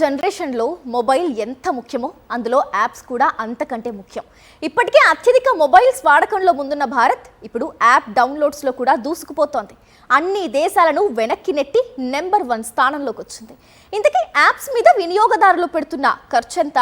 జనరేషన్లో మొబైల్ ఎంత ముఖ్యమో అందులో యాప్స్ కూడా అంతకంటే ముఖ్యం. ఇప్పటికే అత్యధిక మొబైల్స్ వాడకంలో ముందున్న భారత్ ఇప్పుడు యాప్ డౌన్లోడ్స్లో కూడా దూసుకుపోతోంది. అన్ని దేశాలను వెనక్కి నెట్టి నెంబర్ 1 స్థానంలోకి వచ్చింది. ఇంతకీ యాప్స్ మీద వినియోగదారులు పెడుతున్న ఖర్చు ఎంత?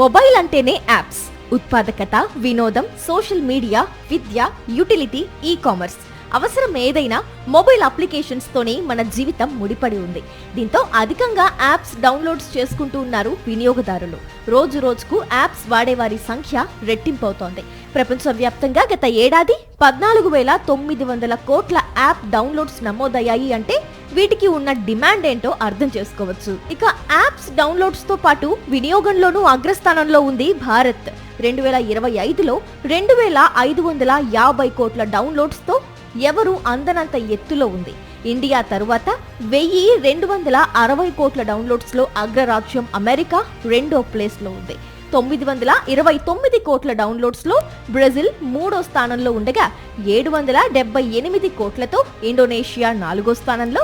మొబైల్ అంటేనే యాప్స్. ఉత్పాదకత, వినోదం, సోషల్ మీడియా, విద్య, యూటిలిటీ, ఈ కామర్స్, అవసరం ఏదైనా మొబైల్ అప్లికేషన్స్ తోనే మన జీవితం ముడిపడి ఉంది. దీంతో అధికంగా యాప్స్ డౌన్లోడ్స్ చేసుకుంటూ ఉన్నారు వినియోగదారులు. రోజు రోజుకు యాప్స్ వాడేవారి సంఖ్య రెట్టింపవుతోంది. ప్రపంచవ్యాప్తంగా గత ఏడాది 14,900 కోట్ల యాప్ డౌన్లోడ్స్ నమోదయ్యాయి. అంటే వీటికి ఉన్న డిమాండ్ ఏంటో అర్థం చేసుకోవచ్చు. ఇక యాప్స్ డౌన్లోడ్స్ తో పాటు వినియోగంలోనూ అగ్రస్థానంలో ఉంది భారత్. 2025లో 2,550 కోట్ల డౌన్లోడ్స్ తో ఎవరు అందనంత ఎత్తులో ఉంది. ఇండియా తరువాత 1,260 కోట్ల డౌన్లోడ్స్ లో అగ్రరాజ్యం అమెరికా రెండో ప్లేస్ లో ఉంది. 929 కోట్ల డౌన్లోడ్స్ లో బ్రెజిల్ మూడో స్థానంలో ఉండగా 778 కోట్లతో ఇండోనేషియా 4గో స్థానంలో,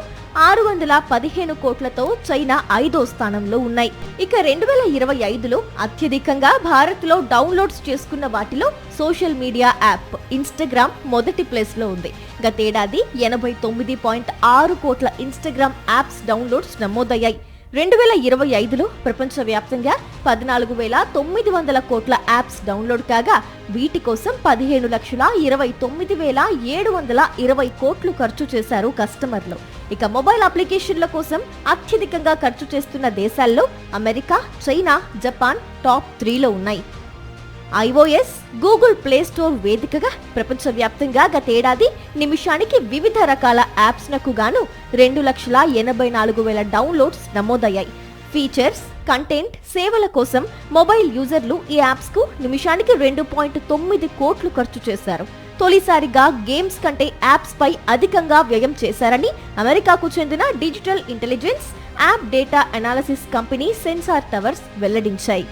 615 కోట్లతో చైనా 5వ స్థానంలో ఉన్నాయి. ఇక 2025లో అత్యధికంగా భారత్ లో డౌన్లోడ్స్ చేసుకున్న వాటిలో సోషల్ మీడియా యాప్ ఇన్స్టాగ్రామ్ మొదటి ప్లేస్ లో ఉంది. గతేడాది 89.6 కోట్ల ఇన్స్టాగ్రామ్ యాప్స్ డౌన్లోడ్స్ నమోదయ్యాయి. 2025లో ప్రపంచవ్యాప్తంగా 14,900 కోట్ల యాప్స్ డౌన్లోడ్ కాగా వీటి కోసం 15,29,720 కోట్లు ఖర్చు చేశారు కస్టమర్లు. ఇక మొబైల్ అప్లికేషన్ల కోసం అత్యధికంగా ఖర్చు చేస్తున్న దేశాల్లో అమెరికా, చైనా, జపాన్ టాప్ 3లో ఉన్నాయి. iOS, గూగుల్ ప్లే స్టోర్ వేదికగా ప్రపంచవ్యాప్తంగా గతేడాది నిమిషానికి వివిధ రకాల యాప్స్ నకు గాను 2,84,000 డౌన్లోడ్స్ నమోదయ్యాయి. ఫీచర్స్, కంటెంట్, సేవల కోసం మొబైల్ యూజర్లు ఈ యాప్స్ కు నిమిషానికి 2.9 కోట్లు ఖర్చు చేశారు. తొలిసారిగా గేమ్స్ కంటే యాప్స్ పై అధికంగా వ్యయం చేశారని అమెరికాకు చెందిన digital intelligence app data analysis company Sensor Towers వెల్లడించాయి.